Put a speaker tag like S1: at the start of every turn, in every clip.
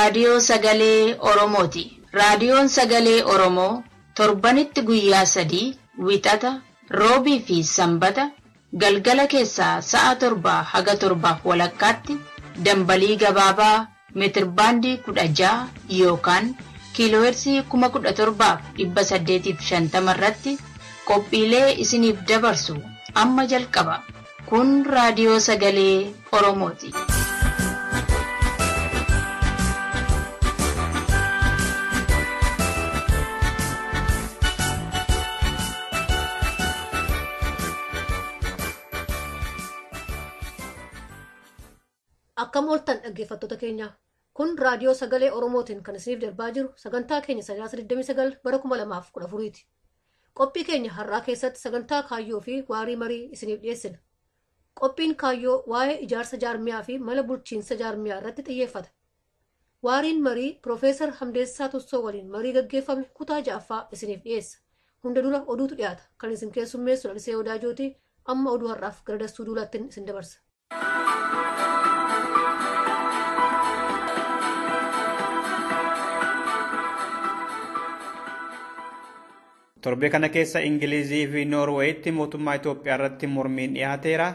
S1: raadiyoo sagalee Oromooti. Raadiyoon sagalee Oromoo torbanitti guyyaa 3 wixata, roobii fi sanbata galgala keessaa sa'a 7 haga 7:30 dambalii gabaabaa meetirbaandii 16 yookaan kiiloohertzii 17,850 irratti qophiilee isiniif dabarsu amma jalqaba. Kun raadiyoo sagalee Oromooti.
S2: Akkam ooltan dhaggeeffattoota keenya. Kun raadiyoo sagalee Oromootiin kan isiniif darbaa jiru sagantaa keenya 29 bara 2014ti. Qophii keenya har'aa keessatti sagantaa kaayyoo fi waarii marii isiniif dhiyeessina. Qophiin kaayyoo waa'ee ijaarsa jaarmiyaa fi mala bulchiinsa jaarmiyaa irratti xiyyeeffata. Waariin marii Profeesar Hamdeessaa Tussoo waliin marii gaggeeffame kutaa 6ffaa isiniif dhiyeessa. Hunda dura oduutu dhiyaata. Kan isin keessummeessu Lalisee Odaajooti. Amma oduu har'aaf gara dassuu duulaattiin isin dabarsa.
S3: Torbee kana keessa Ingilizii fi Noorweeyitti mootummaa Itoophiyaa irratti mormiin dhiyaateera.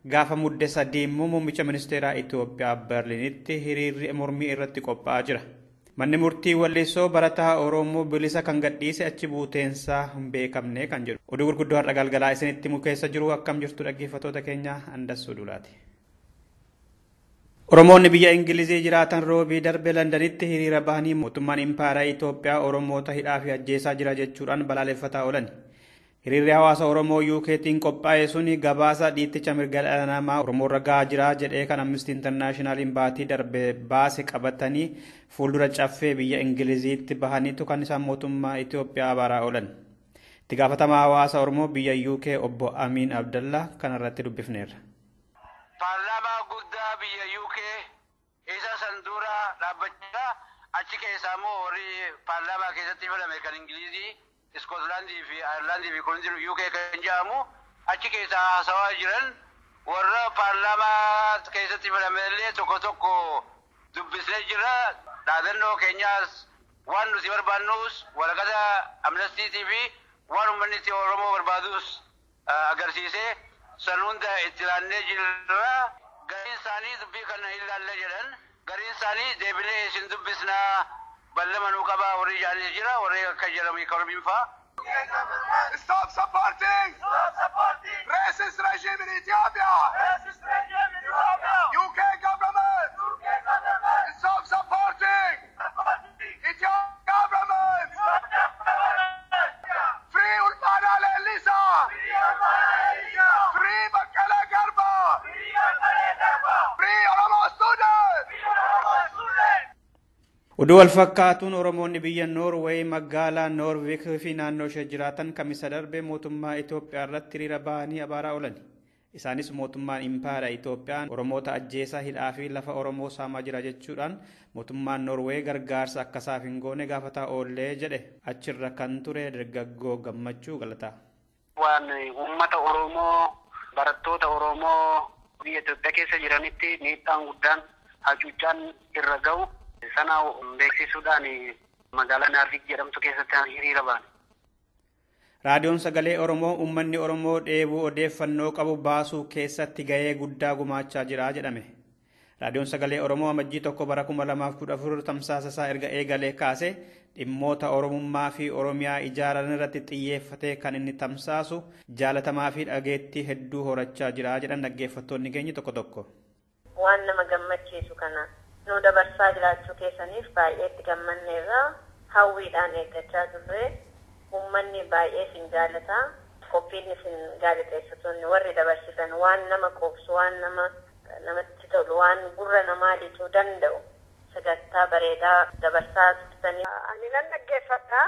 S3: Gaafa mudde 3 immoo muummicha ministeeraa Itoophiyaa Berliinitti hiriirri mormii irratti qophaa'aa jira. Manni murtii Wallisoo barataa Oromoo bilisa kan gadhiise achi buuteensaa hin beekamne kan jedhu. Oduu gurguddoo har'a galgalaa isinitti himu keessa jiru akkam jirtu dhaggeeffattoota keenya Andassuu Duulaati. Oromoonni biyya Ingilizii jiraatan roobii darbe Londanitti hiriira bahanii mootummaan Impaaraa Itoophiyaa Oromoota hidhaa fi ajjeesaa jira jechuudhaan balaaleffataa oolan. Hiriirri hawaasa Oromoo UKtiin qophaa'e suni gabaasa dhiitticha mirga dhala namaa Oromoo ragaa jira jedhee kan Amnesty International baatii darbe baase qabatanii fuuldura caffee biyya Ingiliziitti bahaniitu kan isaan mootummaa Itoophiyaa abaaraa oolan. Itti gaafatamaa hawaasa Oromoo biyya UK obbo Amiin Abdallah kanarratti dubbifneerra.
S4: Paarlaamaa guddaa biyya UK isa sanduura dhaabbachaa achi keessaa immoo warri paarlaamaa keessatti filame kan Ingilizii, Iskootlaandii fi Ayirlaandii fi kunis UK kan jedhamu achi keessaa haasawaa jiran warra paarlaamaa keessatti filame illee tokko tokko dubbisnee jira. Dhaadannoo keenyaas waan nuti barbaannus waraqata amnestiitii fi waan uummanni Oromoo barbaadus agarsiisee san hunda itti laannee jirra. Gariin isaanii dubbii kana hin laalle jedhan, gariin isaanii deebinee isin dubbisnaa ballamanuu qabaa warri jaanis jira, warri akka jedhamu Ikoromiin fa'aa.
S5: Stop supporting racist regime in Ethiopia. UK government. Stop supporting Ethiopian government. Free Ulfana Lelisa. Free Bakkala Garba. Free Oromo students.
S3: Oduu wal fakkaatuun Oromoonni biyya Noorweey magaalaa Noorwiik fi naannoo ishee jiraatan kamisa darbe mootummaa Itoophiyaa irratti hiriira bahanii abaaraa oolan. Isaanis mootummaan Impaaraa Itoophiyaan Oromoota ajjeesaa hidhaa fi lafa Oromoo saamaa jira jechuudhaan mootummaan Noorweey gargaarsa akkasaaf hin goone gaafataa oollee jedhe. Achirra kan ture dargaggoo Gammachuu Galataa.
S6: Waan uummata Oromoo barattoota Oromoo biyya Itoophiyaa keessa jiranitti miidhaan guddaan hacuuccaan irra ga'u sana beeksisuudhaan magaalaa Naarvik jedhamtu keessatti hiriira ba'an.
S3: Raadiyoon sagalee Oromoo uummanni Oromoo dheebuu odeeffannoo qabu baasuu keessatti gahee guddaa gumaachaa jira jedhame. Raadiyoon sagalee Oromoo amajjii 1 bara 2014 tamsaasasaa erga eegalee kaase dhimmoota Oromummaa fi Oromiyaa ijaaran irratti xiyyeeffatee kan inni tamsaasu jaalatamaa fi dhageettii hedduu horachaa jira jedhan dhaggeeffattoonni keenya tokko tokko.
S7: Waan nama gammachiisu kana nu dabarsaa jiraachuu keessaniif baay'ee itti gammanneerra. Hawwiidhaan eeggachaa turre. Uummanni baay'ee sin jaalata. Qophiin isin gaazexeessitoonni warri dabarsitan waan nama qoobsu, waan namatti tolu, waan gurra namaa lixuu danda'u sagantaa bareedaa dabarsaa turtanii.
S8: Ani nan dhaggeeffadha.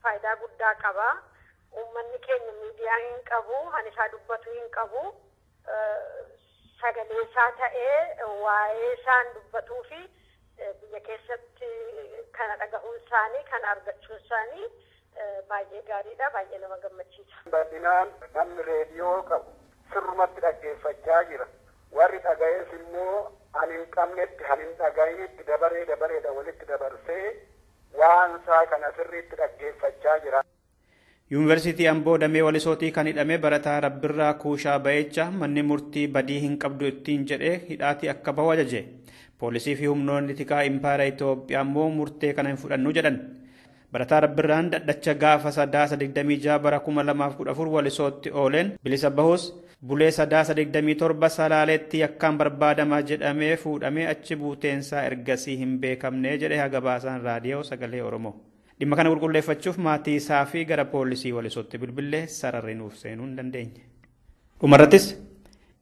S8: Faayidaa guddaa qaba. Uummanni keenya miidiyaa hin qabu, ani isaa dubbatu hin qabu. Sagalee isaa ta'ee waa'ee isaan dubbatuu fi biyya keessatti kana dhagahuun isaanii, kana argachuun isaanii baay'ee gaariidha, baay'ee nama gammachiisa.
S9: Bal'inaan namni reediyoo qabu sirrumatti dhaggeeffachaa jira. Warri dhaga'ees immoo ani hin qabnetti ani hin dhaga'inetti dabareedha walitti dabarsee waan isaa kana sirriitti dhaggeeffachaa jira.
S3: Yuunivarsiitii Amboo damee Walisootii kan hidhame barataa Rabbirraa Kuushaa Bayecha manni murtii badii hin qabdu ittiin jedhee hidhaatii akka bahu ajaje. Poolisii fi humnoonni tikaa Impaayera Itoophiyaa immoo murtee kana hin fudhannu jedhan. Barataa Rabbirraan dhaddacha gaafa 26 bara 2014 Walisootti ooleen bilisa bahus bulee 27 Salaaleetti akkaan barbaadamaa jedhamee fuudhamee achi buuteensaa ergasii hin beekamne jedhe gabaasaan raadiyoo Sagalee Oromoo. Dhimma kana qulqulleeffachuuf maatii isaa fi gara poolisii Walisootti bilbilee sararri nuuf seenuu hin dandeenye. Dhumarrattis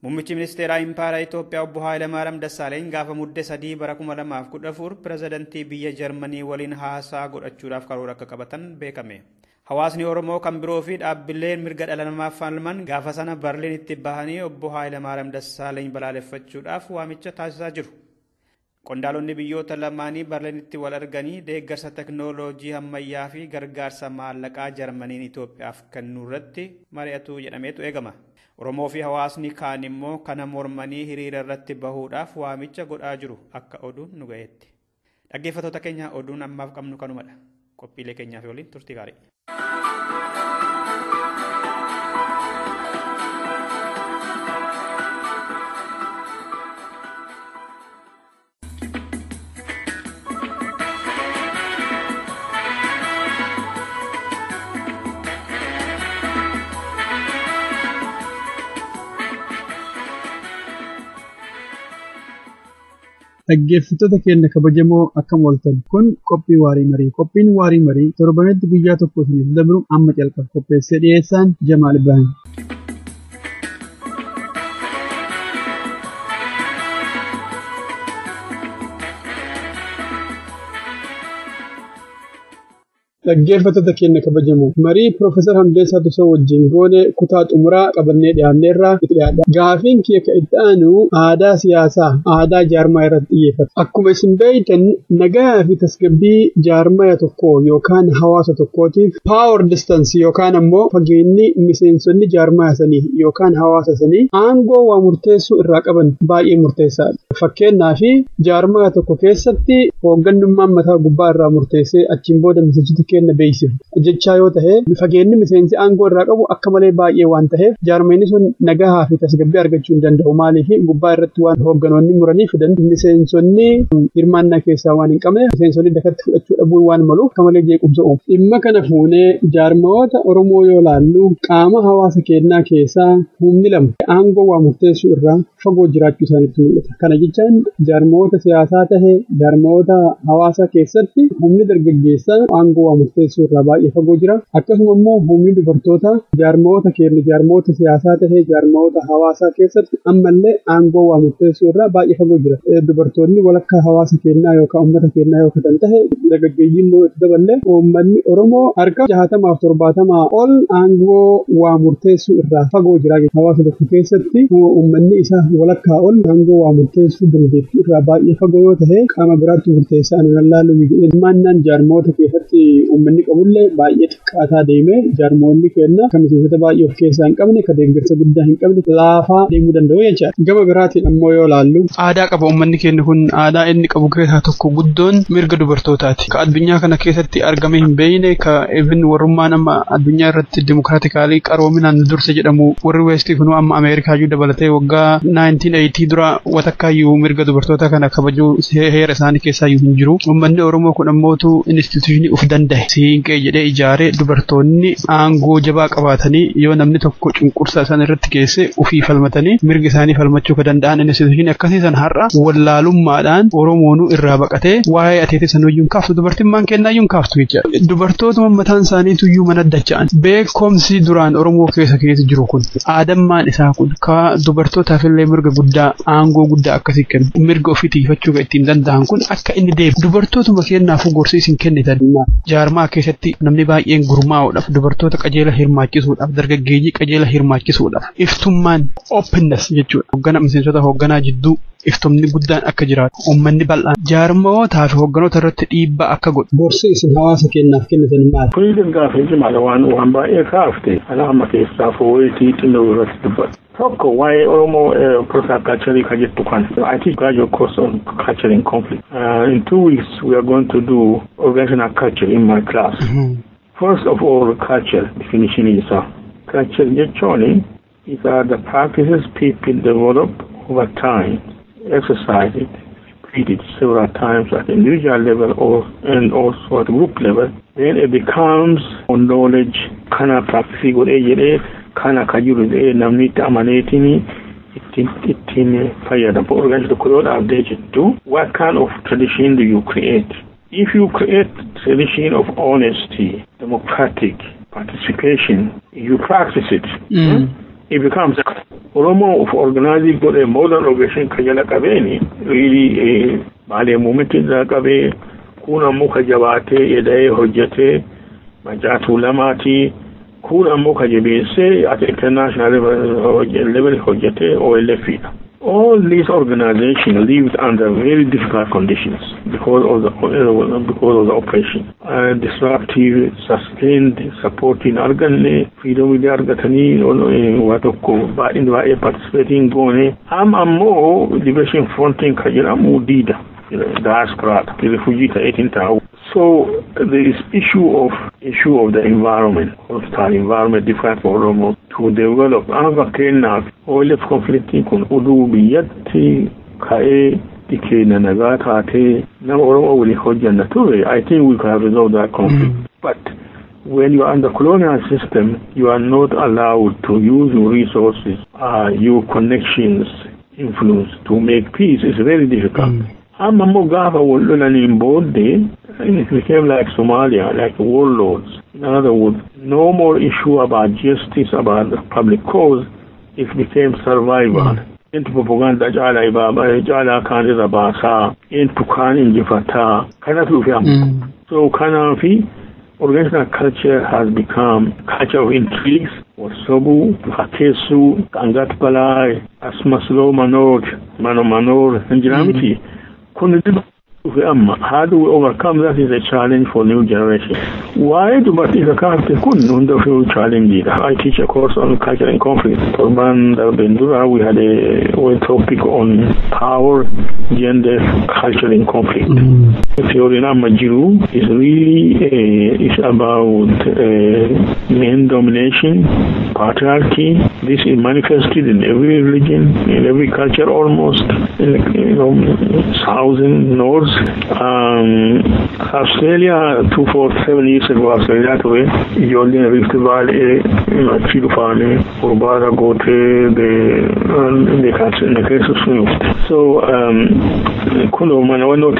S3: Muummichi Ministeeraa Impaayera Itoophiyaa Obbo Hayilamaariyaam Dassaaleny gaafa muddee 3 bara 2014 pirezidantii biyya Jarmanii waliin haasaa godhachuudhaaf karoora akka qabatan beekame. Hawaasni Oromoo kan biroo fi dhaabbileen mirga dhala namaaf falman gaafa sana Barliinitti bahanii Obbo Hayilamaariyaam Dassaaleny balaaleffachuudhaaf waamicha taasisaa jiru. Qondaalonni biyyoota lamaanii Barliinitti wal arganii deeggarsa teknooloojii ammayyaa fi gargaarsa maallaqaa Jarmaniin Itoophiyaaf kennuu irratti mari'atu jedhameetu eegama. Oromoo fi hawaasni kaan immoo kana mormanii hiriira irratti bahuudhaaf waamicha godhaa jiru akka oduun nu ga'eetti. Dhaggeeffattoota keenya oduun ammaaf qabnu kanumadha. Qophiilee keenyaaf waliin turtii gaarii.
S10: Dhaggeeffattoota keenya kabajamoo akkam ooltan kun qophii waarii marii. Qophiin waarii marii torbanetti guyyaa tokko isiniif dabru amma calqaba. Qopheessee dhiyeessaan Jamaal Ibrahim. Dhaggeeffattoota keenya kabajamoo marii Piroofeesar Hamdeessaa Tusoo wajjin goone kutaa xumuraa qabannee dhiyaanneerraa itti dhiyaadha. Gaafiin kee ka itti aanu aadaa siyaasaa, aadaa jaarmaa irratti xiyyeeffata. Akkuma isin beektan nagaa fi tasgabbii jaarmaya tokkoo yookaan hawaasa tokkootiif power distance yookaan ammoo fageenyi miseensonni jaarmaya sanii yookaan hawaasa sanii aangoo waa murteessuu irraa qaban baay'ee murteessaadha. Fakkeenyaaf jaarmaya tokko keessatti hooggannummaan mataa gubbaa irraa murteessee achiin booda miseensota kenna beeksisu jechaa yoo ta'e fageenyi miseensi aangoo irraa qabu akka malee baay'ee waan ta'eef jaarmayni sun nagaa fi tasgabbii argachuu hin danda'u. Maaliif gubbaa irratti waan hoogganoonni muranii fidan miseensonni hirmaannaa keessaa waan hin qabne miseensonni dakatti fudhachuu dhabuun waan maluuf akka malee jeequmsa uumu. Dhimma kana fuunee jaarmayoota Oromoo yoo laallu qaama hawaasa keenyaa keessaa humni lama aangoo waa murteessuu irraa fagoo jiraachuu isaaniitti mul'ata. Kana jechaan jaarmayoota siyaasaa ta'e jaarmayoota hawaasaa keessatti humni dargaggeessaa aangoo waa murteessuu irraa baay'ee fagoo jira. Akkasuma immoo humni dubartoota jaarmayoota keenya jaarmayoota siyaasaa ta'e jaarmayoota hawaasaa keessatti ammallee aangoo waa murteessuu irraa baay'ee fagoo jira. Dubartoonni walakkaa hawaasa keenyaa yookaan uummata keenyaa yoo kan ta'e dargaggeeyyiin immoo itti dabalee uummanni Oromoo harka 60-70 ol aangoo waa murteessuu irraa fagoo jira. Hawaasa tokko keessatti uummanni isaa walakkaa ol aangoo waa murteessuu dandeettii irraa baay'ee fagoo yoo ta'e qaama biraatti murteessaa anan laaluu jedhee maannaan jaarmayoota keessatti uummanni qabullee baay'ee xiqqaataa deemee jaarmoonni keenya kan miseensota baay'ee of keessaa hin qabne kan deeggarsa guddaa hin qabne laafaa deemuu danda'u jechaadha. Gama biraatiin ammoo yoo laallu aadaa qaba uummanni keenya kun aadaa inni qabu keessaa tokko guddoon mirga dubartootaati. Ka addunyaa kana keessatti argamee hin beekne ka even warrummaan amma addunyaa irratti dimokiraatikaalii qaroominaan dursa jedhamu warri weestii kunuu amma Ameerikaayyuu dabalatee waggaa 1980 dura watakkaayyuu mirga dubartootaa kana kabajuu heera isaanii keessaayyuu hin jiru. Uummanni Oromoo kun ammootu instituushinii uf danda'e siinqee jedhee ijaaree dubartoonni aangoo jabaa qabaatanii yoo namni tokko cunqursaa isaan irratti geesse ofii falmatanii mirga isaanii falmachuu ka danda'an instituushinii akkasii san har'a wallaalummaadhaan Oromoonuu irraa baqatee waa'ee ateetii sanuyyuu hin kaaftu dubartiin maan kennaayyuu hin kaaftu jechuudha. Dubartootuma mataan isaaniituyyuu mana dacha'an beekomsi duraan Oromoo keessa jiru kun aadammaan isaa kun ka dubartootaafillee mirga guddaa aangoo guddaa akkasii kennu mirga ofii tiifachuu ka ittiin danda'an kun akka inni deemu dubartootuma kennaafuu gorsiisin kennitan jaarmaa keessatti namni baay'een gurmaa'uudhaaf dubartoota qajeela hirmaachisuudhaaf dargaggeeyyii qajeela hirmaachisuudhaaf iftummaan openness jechuudha. Hoggana miseensota hoogganaa jidduu iftomni guddaan akka jiraatu uummanni bal'aan jaarmootaa fi hogganoota irratti dhiibbaa akka godhu. Gorsi isin hawaasa kennaaf kennitan maali?
S11: Kuni gaafii cimaadha waan baay'ee kaafte alaama keessaa fooyyee xinnoo irratti dubbatu. Tokko waa'ee Oromoo process culture ka jettu kan I teach graduate course on culture and conflict. In 2 weeks we are going to do organizational culture in my class. First of all, culture definition is culture jechuun these are the practices people develop over time, exercise it, repeat it several times at individual level and also at group level. Then it becomes knowledge. Kana practice good age, kana kajiru namni ta'amaneetini ittiin fayyadamu. Organize could update it too. What kind of tradition do you create? If you create tradition of honesty, democratic participation, you practice it. It becomes Oromo of organizing a modern organization kajala kabeni really bale mumiti za kabe kuna muka jabate edaye hojjate majatu lamati kuna muka jabese at international level hojjate OLF. All these organizations lived under very difficult conditions because of the oppression. Disruptive, sustained, supporting organ, freedom with the argatani, watoko, but in the participating gone. More liberation fronting kajiramu dida, diaspora, the refugee 18,000. So there is issue of the environment, hostile environment, different for Oromo to develop. Anga kena oil of conflicting kun udu biyati kae dikena nagata te na Oromo will hoja nature. I think we can resolve that conflict. But when you are under colonial system, you are not allowed to use your resources, your connections, influence to make peace. It's very difficult. Amamogava will learn in both days. It became like Somalia, like warlords. In other words, no more issue about justice, about the public cause. It became survival. Into propaganda, jala ibaba, jala kanira basa, into kan injifata, kanatu. So kanafi, organizational culture has become culture of intrigues. Wasobu, Hakesu, Kangat Palai, Asmaslo Manor, Mano Manor, and Jiramiti. How do we overcome that is a challenge for new generation. Why do Batika challenge? I teach a course on culture and conflict. Turban Bendura, we had a topic on power, gender, culture and conflict. Theory Majiru is really is about men domination, patriarchy. This is manifested in every religion, in every culture almost, south and north. Australia 247 years ago, Australia today, Jordan Rift Valley, Chilufane, Urbara Gote, the case of Swift. So, Kuno Manawano,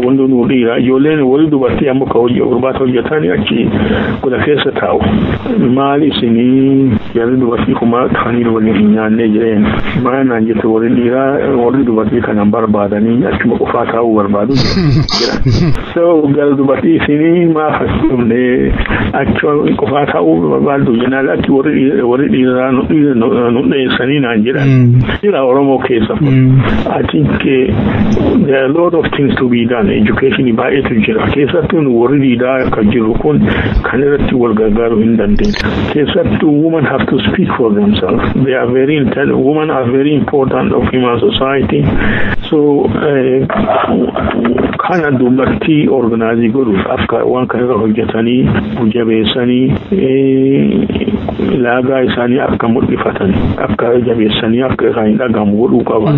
S11: Wando Nurira, Yolen, Wadu Batiamoko, Urbato Yataniachi, with a face at all. Mali Sini, Yadu Batikuma, Tanil, Nigeria, Man and Yeturinira, Wadu Batikan and Barbadani, Achimofata over Badu. So, Galubati Sini, the actual Kofata over Badu, Yanaki, what it is, Sanina, still our Oromo case. I think there are a lot of things to be done. Education by Etujira. Kesatun already died Kajirukun, Kanarati Walgagaru in Dante. Kesatu women have to speak for themselves. They are very intelligent. Women are very important of human society. So, Kana Dumati organizing guru after one kind of Jetani, Ujabe Sani, Laga Sani, Akamuti Fatani, after Jabe Sani, after Rangam Wurukawa.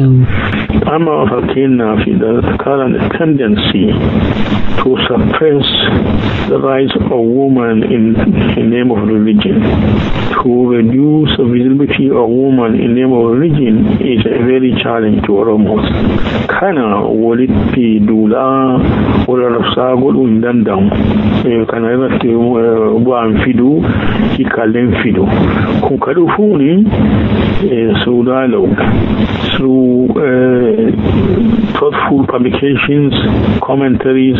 S11: I'm of a the current tendency to suppress the rights of women in the name of religion, to reduce the visibility of women in the name of religion is a very challenge to Oromos. Kana Woliti Dula or Sagol Undandam, Kana Fidu, Hikalem fidu kun ka dhufuni through dialogue, through thoughtful publications, commentaries,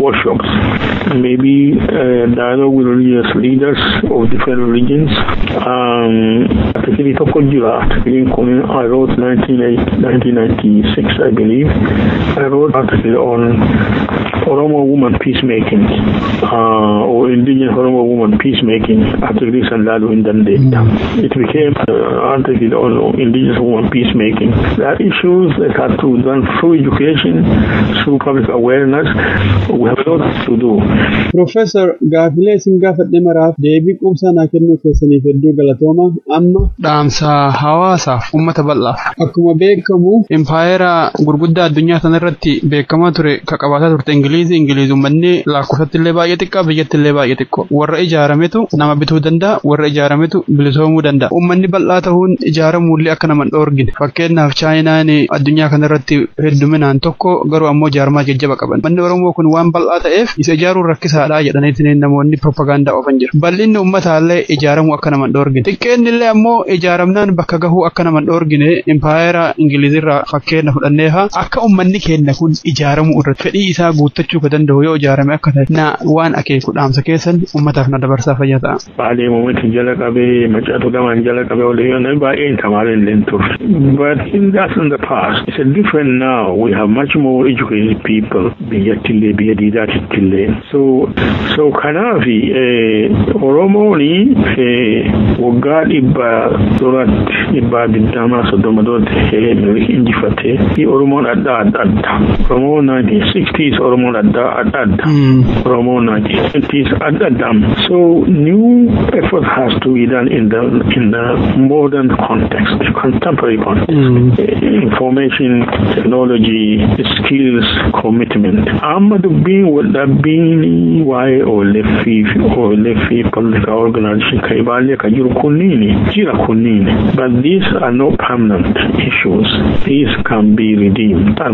S11: workshops, maybe dialogue with religious leaders of different religions. Article tokko jira. Article kun I wrote 1996, I believe. I wrote article on Oromo woman peacemaking, or indigenous Oromo woman peacemaking. Article Sandalu in Dandeta. It became an article on indigenous woman peacemaking. There are issues that have to be done through education, through public awareness. We have a lot to do.
S10: Professor Gaafile Singafadhe Maraaf deebii qubsaa naa kennuu keessaniif hedduu galatooma. Amma dhaamsa hawaasaaf uummata bal'aaf. Akkuma beekamu empaayeera gurguddaa addunyaa sanarratti beekamaa ture ka qabaataa turte Ingiliizi uummanni lakkoofsatti illee baay'ee xiqqaa biyyatti illee baay'ee xiqqoo. Warra ijaarametu nama bituu danda'a, warra ijaarametu bilisoomuu danda'a. Uummanni bal'aa ta'uun ijaaramuullee akka nama dhoorgine. Fakkeenyaaf Chaayinaan addunyaa kanarratti hedduminaan tokko garuu ammoo jaarmaa jajjaba qaban. Manni Oromoo kun waan bal'aa ta'eef isa ijaaruun rakkisaadha jedhaniitiin namoonni propagaandaa oofan jiru. Bal'inni uummataallee ijaaramuu akka nama dhoorgine. Xiqqeenni illee ammoo ijaaramnaan bakka gahuu akka nama dhoorgine empaayeera Ingiliizirraa fakkeenya fudhanneefa akka uummanni keenya kun ijaaramuu irratti fedhii isaa guuttachuu ka danda'u yoo ijaarame akka ta'e na waan akeeku dhaamsa keessan uummataaf na dabarsaa fayyaa ta'a.
S11: Baalee muummati jala qabee macaatu lamaan jala qabee waliin baay'een tamaareen leen ture. But that's in the past. It's different now. We have much more educated people. Biyyattillee biyya diidaatittillee. So kanaafi Oromooni waggaa dhibba digdamaa soddoma injifatee Oromoon adda. Oromoo 1960s Oromoon adda. Oromoo 1970s adda. So new effort has to be done in the modern context, contemporary context. Information, technology, skills, commitment. Amma dubbiin wadhabbiin waa'ee OLF political organization ka ibaalee ka jiru jira kunniini. But these are not permanent issues. These can be redeemed. The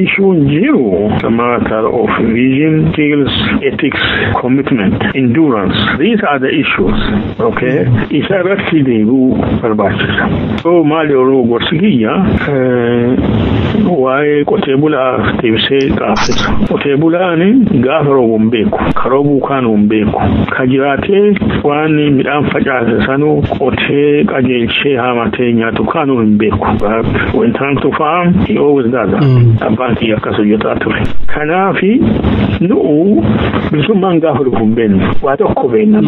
S11: issue jiru a matter of vision, skills, ethics, commitment, endurance. These are the issues. Okay? Isa irratti deebi'uu barbaachisa. So maali Oromoo gorsigiyya waa'ee qotee bulaa deebisee gaafisa. Qotee bulaani gaafa roobu hin beeku. Ka roobuu kaanu hin beeku. Ka jiraatee waan midhaan facaase sanuu qotee qajeelchee haamatee nyaatu kaanu hin beeku. When time to farm, he always does that. Abbaan kiyya akkas hojjetaa ture. Kanaafi nu'u bilisummaan gaafa dhufu hin beeknu. Waa tokko beekna.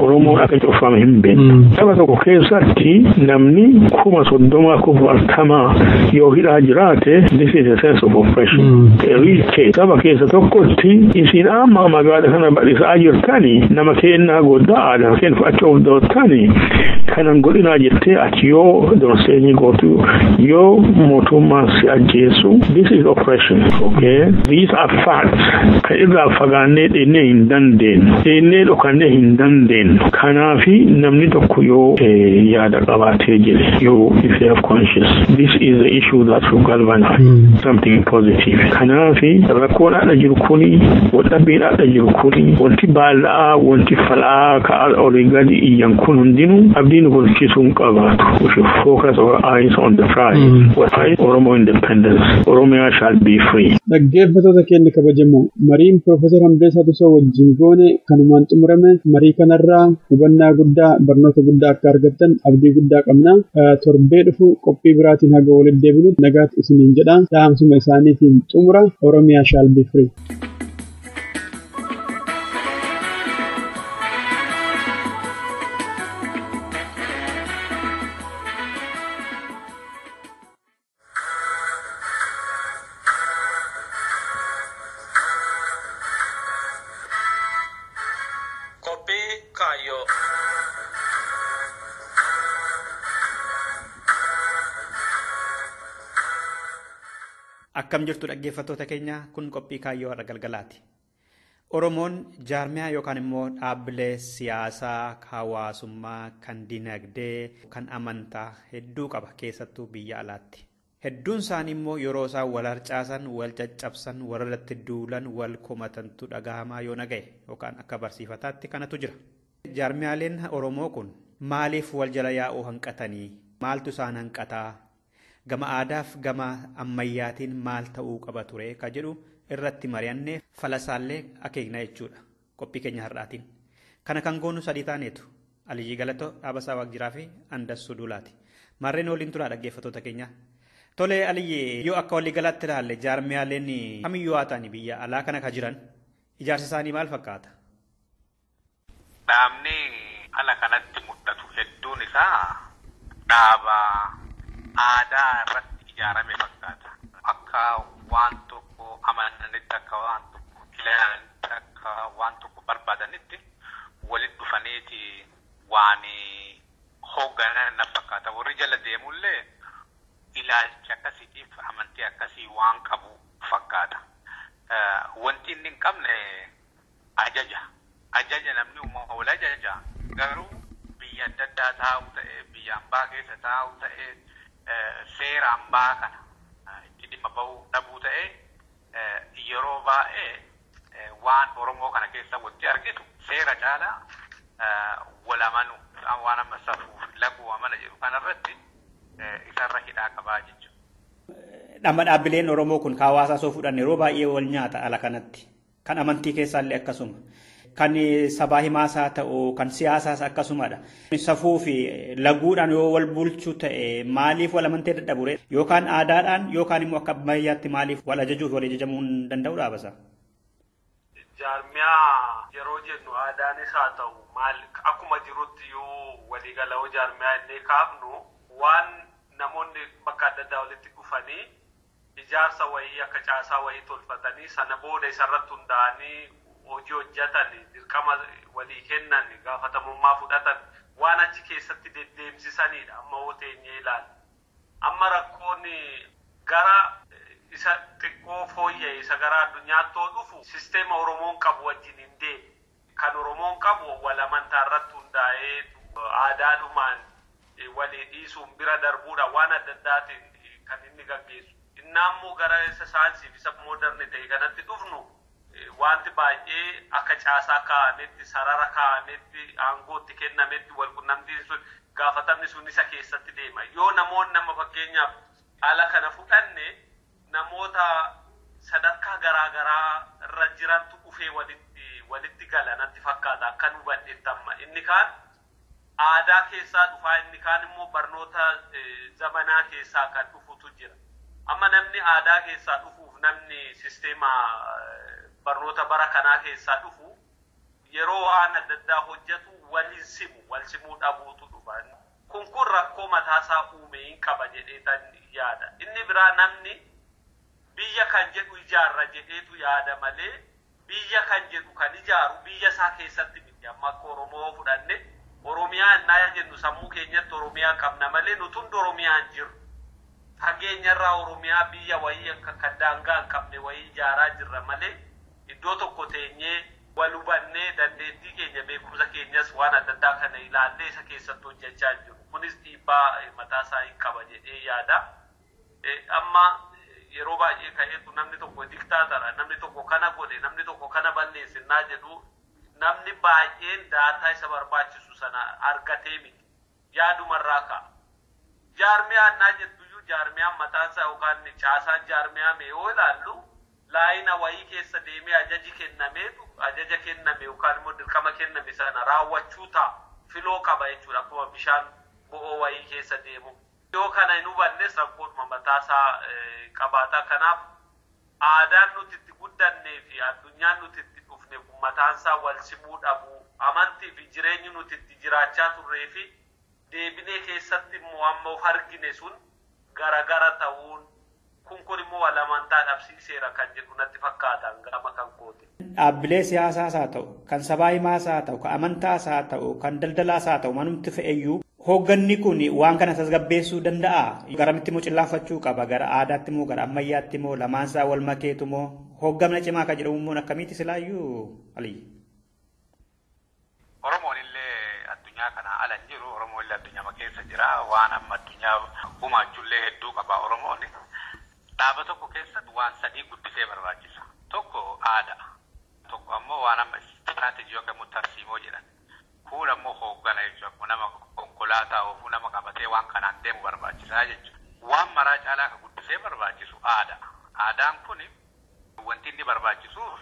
S11: Oromoon akka cufame hin beeknu. Saba tokko keessatti namni 30,000 yoo hidhaa jiraate, this is a sense of oppression. Saba keessa tokkotti isin amma magaalaa kana bal'isaa jirtani nama kennaa godhaa nama kennu fudhachuuf doottani kanan godhinaa jettee ati yoo donseenii gootu yoo mootummaan si ajjeesu, this is oppression. Okay? These are facts. Kan irraa fagaannee dheennee hin dandeenyu. Dheennee dhokannee hin dandeenyu. Kanaafi namni tokko yoo yaada qabaatee jire yoo if you have conscious, this is the issue that will galvanize something positive. Kanaafi rakkoon adda jiru kuni wadhabbiin adda jiru kuni wanti baalla'aa wanti fal'aa ka olii gadi iyyan kun hundinuu abdiin bulchisuun qabaatu. We should focus our eyes on the prize. What prize? Oromo independence. Oromia shall be free.
S10: Dhaggeeffattoota keenya kabajamoo mariin Profeesar Hamdeessaa Tusoo wajjin goone kanumaan xumurame. Marii kanarraa hubannaa guddaa barnoota guddaa akka argattan abdii guddaa qabna. Torbee dhufu qophii biraatiin haga walitti deebinutti nagaatti isiniin jedha. Dhaamsuma isaaniitiin xumura. Oromia shall be free.
S3: Akkam jirtu dhaggeeffattoota keenya kun qophii kaayyoo har'a galgalaati. Oromoon jaarmiyaa yookaan immoo dhaabbilee siyaasaa, hawaasummaa, kan dinagdee, kan amantaa hedduu qaba keessattuu biyya alaatti. Hedduun isaanii immoo yeroo isaan wal harcaasan, wal caccabsan, warratti duulan, wal komatantu dhagahamaa yoo nagaye yookaan akka barsiifataatti kanatu jira. Jaarmiyaaleen Oromoo kun maaliif wal jala yaa'uu hanqatanii? Maaltu isaan hanqataa? Gama aadaaf gama ammayyaatiin maal ta'uu qaba ture ka jedhu irratti mari'annee falasaallee akeekna jechuudha. Qophii keenya har'aatiin. Kana kan goonu sadii taaneetu. Aliyyii Galatoo, Dhaabasaa Waaqjiraa fi Andassuu Duulaati. Marreen waliin turaa dhaggeeffattoota keenya. Tole Aliyyii yoo akka walii galaatti ilaalle jaarmiyaaleen kamiyyuu haa ta'ani biyya alaa kana ka jiran ijaarsi isaanii maal fakkaata?
S12: Dhaabni ala kanatti mul'atu hedduun isaa dhaaba aadaa irratti ijaarame fakkaata. Akka waan tokko amananitti, akka waan tokko ilaalanitti, akka waan tokko barbaadanitti walitti dhufaniiti waan hoogganan na fakkaata. Warri jala deemullee ilaalcha akkasiitiif amantii akkasii waan qabu fakkaata. Wanti inni hin qabne ajaja. Ajaja namni uumama wal ajaja. Garuu biyya adda addaa taa'u ta'e, biyya hambaa keessa taa'u ta'e, seera hambaa kana itti dhimma bahuu dhabuu ta'e yeroo baay'ee waan Oromoo kana keessa wanti argitu seera caalaa wal amanu waan amma safuuf laguu amana jedhu kanarratti isarra hidhaa qabaa jechuudha.
S3: Dhama dhaabbileen Oromoo kun hawaasaa soo fudhanne yeroo baay'ee wal nyaata ala kanatti. Kan amantii keessaallee akkasuma. Kan sabaa himaas haa ta'u, kan siyaasaas akkasumadha. Safuu fi laguudhaan yoo wal bulchu ta'e maaliif wal amantee dadhabure? Yookaan aadaadhaan yookaan immoo akka ammayyaatti maaliif wal ajajuuf wal ajajamuu hin danda'u dhaabasa?
S13: Jaarmiyaa yeroo jennu aadaanis haa ta'u maal akkuma jirutti yoo waliigalaa jaarmiyaa illee kaafnu waan namoonni bakka adda addaa walitti dhufanii ijaarsa wayii akka caasaa wayii tolfatanii sana booda isarratti hundaa'anii hojii hojjetan dirqama walii kennan gaafatamummaa fudhatan waan achi keessatti deddeemsisanidha. Amma hooteenyee ilaala. Amma rakkoon gara isa xiqqoo fooyya'e isa gara addunyaatti dhufu sisteema Oromoon qabu wajjin hin deemu. Kan Oromoon qabu wal amantaa irratti hundaa'ee aadaadhumaan walii dhiisuun bira darbuudha waan adda addaatiin kan inni gaggeessu. Innaammoo gara isa saayinsii fi isa mooderni ta'e kanatti dhufnu wanti baay'ee akka caasaa kaa'ametti, sarara kaa'ametti, aangootti kennametti wal qunnamtiin sun gaafatamni sun isa keessatti deema. Yoo namoonni nama fakkeenyaaf ala kana fudhanne namoota sadarkaa garaagaraa irra jirantu dhufee walitti galanatti fakkaata akka nu hubadhetti amma. Inni kaan aadaa keessaa dhufaa, inni kaan immoo barnoota zamanaa keessaa kan dhufutu jira. Amma namni aadaa keessaa dhufuuf namni sisteema barnoota bara kanaa keessaa dhufu yeroo waan adda addaa hojjetu wal simuu dhabuutu dhufa. Kun rakkoo mataasaa uume hin qaba jedheetan yaada. Inni biraa namni biyya kan jedhu ijaarra jedheetu yaada malee biyya kan jedhu kan ijaaru biyya isaa keessatti miti. Amma akka Oromoo fudhanne Oromiyaa innaa jennu sammuu keenyatti Oromiyaa qabna malee nuti hundi Oromiyaa hin jirru. Fageenyarraa Oromiyaa biyya wayii akka daangaa hin qabne wayii ijaaraa jirra malee iddoo tokko teenyee wal hubannee dandeettii keenya beekumsa keenyas waan adda addaa kana ilaallee isa keessatti hojjechaa jiru. Kunis dhiibbaa mataasaa hin qaba jedhee yaada. Amma yeroo baay'ee ka'eetu namni tokko diktaatara, namni tokko kana godhe, namni tokko kana balleessinnaa jedhu namni baay'een daataa isa barbaachisu sana argatee miti. Yaadumarraa ka'a. Jaarmiyaa annaa jettuyyuu jaarmiyaan mataasaa yookaan caasaan jaarmiyaa mee yoo ilaallu laayina wayii keessa deemee ajaja kenname yookaan immoo dirqama kenname sana raawwachuu ta'a filoo qaba jechuudha. Akkuma bishaan bo'oo wayii keessa deemu. Yoo kana hin hubannes rakkoodhuma mataasaa qabaata. Kanaaf aadaan nuti itti guddannee fi addunyaan nuti itti dhufne kun mataansaa wal simuu dhabu, amantii fi jireenyi nuti itti jiraachaa turree fi deebinee keessatti immoo amma of argine sun garagara ta'uun kun immoo wal amantaa dhabsiiseera kan jedhu natti fakkaata gama kan koote.
S3: Dhaabbilee siyaasaas haa ta'u, kan sabaa himaas haa ta'u, kan amantaas haa ta'u, kan daldalaas haa ta'u, manumti fe'eyyuu hoogganni kun waan kana tasgabbeessuu danda'a. Garamitti immoo cillaafachuu qaba, gara aadaatti immoo gara ammayyaatti immoo lamaansaa wal makeetu immoo hooggamna cimaa kan jedhamu immoo akkamitti silaayyuu Aliyyi.
S12: Oromoon illee addunyaa kana ala hin jiru, Oromoon illee addunyaa keessa jira. Waan amma addunyaa gumaachuullee hedduu qaba Oromoon. Dhaaba tokko keessatti waan sadii guddisee barbaachisa. Tokko aadaa, tokko ammoo waan amma istiraatejii yookaan tarsiimoo jedhan. Kun ammoo hooggana jechuudha. Nama konkolaataa oofuu nama qabatee waan kanaan deemu barbaachisaa jechuudha. Waan maraa caalaa kan guddisee barbaachisu aadaa. Aadaan kun wanti inni barbaachisuuf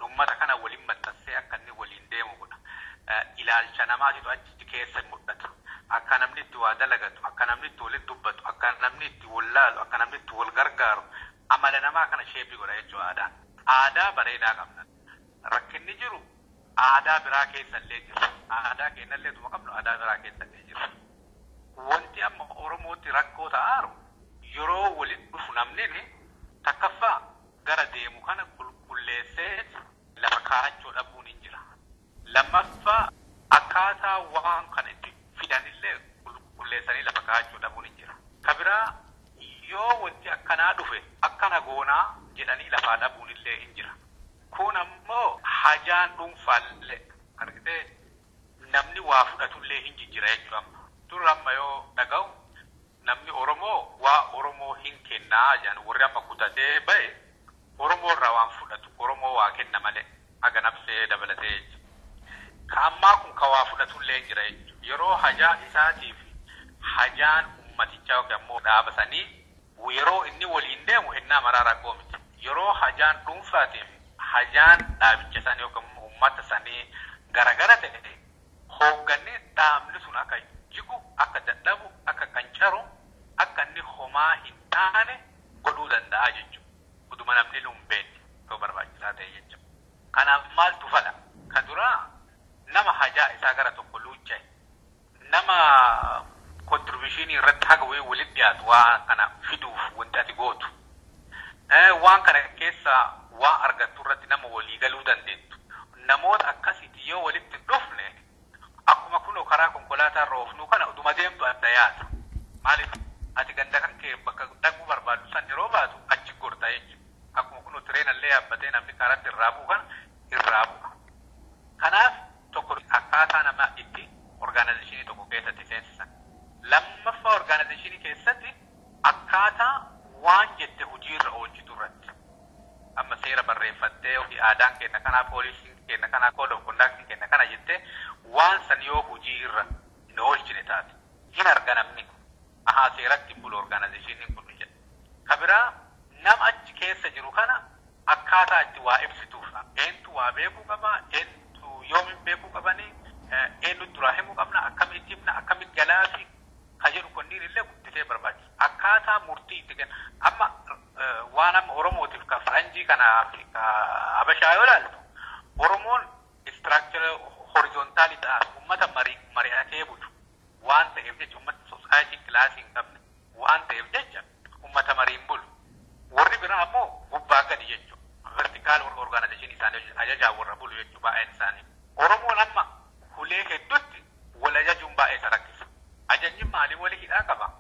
S12: uummata kana waliin maxxansee akka inni waliin deemu godha. Ilaalcha namaatitu achi keessa mul'ata. Akka namni itti waa dalagatu, akka namni itti walitti dubbatu, akka namni itti wal laalu, akka namni itti wal gargaaru amala namaa kana sheebii godha jechuudha aadaan. Aadaa bareedaa qabna. Rakkinni jiru aadaa biraa keessallee jiru. Aadaa keenyallee tuma qabnu aadaa biraa keessallee jiru. Wanti amma Oromootti rakkoo ta'aaru yeroo walitti dhufu namni takkaffaa gara deemu kana qulqulleessee lafa kaa'achuu dhabuun hin jira. Lammaffaa akkaataa waan kana itti fidanillee qulqulleessanii lafa kaa'achuu dhabuun hin jira. Kabiraa yoo wanti akkanaa dhufe akkana goonaa jedhanii lafaa dhabuun illee hin jira. Kun ammoo hajaan dhuunfaallee argitee namni waa fudhatullee hin jijjira jechuudha. Dur amma yoo dhaga'u namni Oromoo waa Oromoo hin kennaa jedhan warri amma kutatee bahe Oromoo irraa waan fudhatu Oromoo waa kenna malee haga nafsee dabalatee jechuudha. Ka ammaa kun ka waa fudhatullee hin jira jechuudha. Yeroo hajaa isaatiif hajaan uummatichaa yookiin ammoo dhaabasanii yeroo inni waliin deemu innaa maraa rakkoo miti. Yeroo hajaan dhuunfaatiif hajaan dhaabicha sanii yookiin uummata sanii garagara ta'e hoogganni dhaabni sun akka jigu, akka dadhabu, akka qancaru, akka inni homaa hin taane godhuu danda'a jechuudha. Uduma namni lumbeetti yoo barbaachisaa ta'e jechuudha. Kanaaf maaltu fala? Kan duraa nama hajaa isaa gara tokko luucha'e, nama kontribuushinii irratti haga walitti dhiyaatu waa kana fiduuf wanti ati gootu. Waan kana keessaa waa argattu irratti nama walii galuu dandeettu. Namoota akkasitti yoo walitti dhufne akkuma kunoo karaa konkolaataa irra oofnu kana uduma deemtu adda yaata. Maaliif ati ganda kan kee bakka dhaquu barbaadu san yeroo baatu achi gorta jechuudha. Akkuma kunoo tireenallee yaabbatee namni karaatti irraa bu'u kana irraa bu'a. Kanaaf tokko akkaataa nama itti orgaanaayizeshinii tokko keessatti seensisan. Lammaffaa orgaanaayizeshinii keessatti akkaataa waan jette hojiirra oolchitu irratti. Amma seera barreeffattee aadaan kenna kanaa poolisiin kenna kanaa code of conduct kenna kana jettee waan san yoo hojiirra hin oolchine taate hin arga namni ahaa seeratti bulu orgaanaayizeshiniin kun jedha. Kabiraa nama achi keessa jiru kana akkaataa itti waa ibsituuf eentu waa beekuu qaba, eentu yoomin beekuu qabanii, eenyutti duraa himuu qabna, akkamitti himna, akkamitti galaa fi ka jedhu kunniin illee guddisee barbaachisa. Akkaataa murtii itti kenna. Amma waan amma Oromootiif ka faranjii kanaa fi ka Habashaa yoo ilaaltu Oromoon istiraakchara horizontaalii ta'an uummata mari'atee bulu waan ta'eef jecha uummata soosaayitii kilaasii hin qabne waan ta'eef jecha uummata mariin bulu. Warri biraa ammoo gubbaa gadi jechuudha. Vertikaal orgaanaayizeshinii isaanii ajajaa warra bulu jechuudha baay'een isaanii. Oromoon amma hulee hedduutti wal ajajuun baay'ee isa rakkisa. Ajajni maalii walii hidhaa qaba?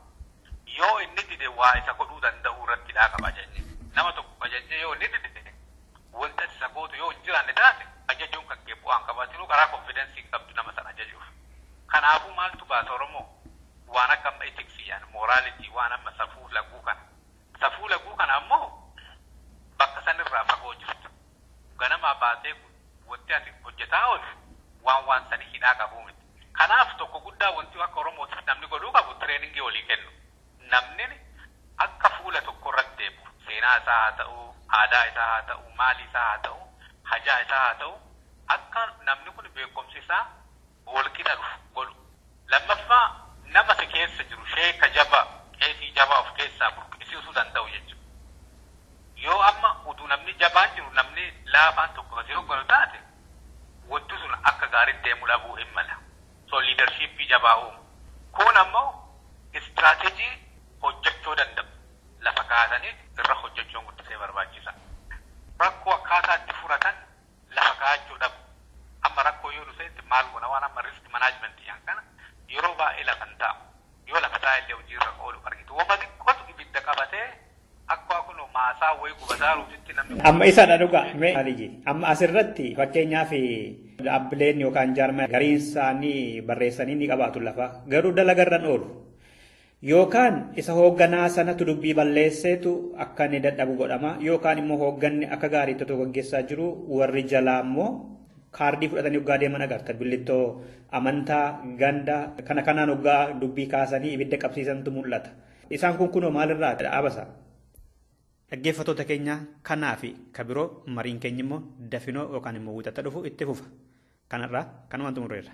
S12: Yoo inni dide waa isa godhuu danda'u irratti hidhaa qaba ajajni. Nama tokko ajajee yoo inni dide wanta isa gootu yoo hin jiraanne taate ajajuun kan kee bu'aan qabaatinuu karaa konfidensii qabdu nama sana ajajuuf. Kanaafuu maaltu baasa Oromoo? Waan akka amma etiksiyaan mooraalitii waan amma safuu laguu kana. Safuu laguu kana ammoo bakka sanirraa fagoo jirtu. Ganamaa baatee wanti ati hojjetaa oolu waan sanii hidhaa qabuu miti. Kanaaf tokko guddaa wanti akka Oromootiif namni godhuu qabu tireeningii walii kennu. Namni akka fuula tokko irratti deemu seenaa isaa haa ta'u, aadaa isaa haa ta'u, maalii isaa haa ta'u, hajaa isaa haa ta'u, akka namni kun beekumsi isaa walqixa dhufu godhu. Lammaffaa nama si keessa jiru sheeka jabaa, qeesii jabaa of keessaa burqisiisuu danda'u jechuudha. Yoo amma utuu namni jabaan jiru namni laafaan tokko kasii hogganu taate wanti sun akka gaariitti deemuu dhabuu hin mala. So liidarshiippii jabaa uumu. Kun ammoo istiraatejii hojjechuu danda'u. Lafa kaasanii irra hojjechuun guddisee barbaachisa. Rakkoo akkaataa itti furatan lafa kaa'achuu dhabu. Amma rakkoo yoo dhufeetti maal godha waan amma risk manaajimentii kana yeroo baay'ee lafan taa'u. Yoo lafa taa'e illee hojiirra oolu argitu. Wama xiqqootu ibidda qabatee akka kun maasaa wayii gubataa ruutitti namni.
S3: Amma isadha dhugaa. Amma asirratti fakkeenyaaf dhaabbileen yookaan jaarmaa gariin isaanii barreessanii ni qabaatu lafa garuu dalagarran oolu. Yookaan isa hoogganaa sanatu dubbii balleesseetu akka inni dadhabu godhama. Yookaan immoo hoogganni akka gaariitti otoo gaggeessaa jiru warri jalaa immoo kaardii fudhatanii waggaa deeman agarta billittoo amantaa ganda kana kanaan waggaa dubbii kaasanii ibidda qabsiisantu mul'ata. Isaan kun kunoo maalirraa dhaabasa? Dhaggeeffattoota keenya kanaa fi kabiroo mariin keenya immoo dafinoo yookaan immoo wixata dhufu itti fufa. Kanarraa kanumaan xumurreerra.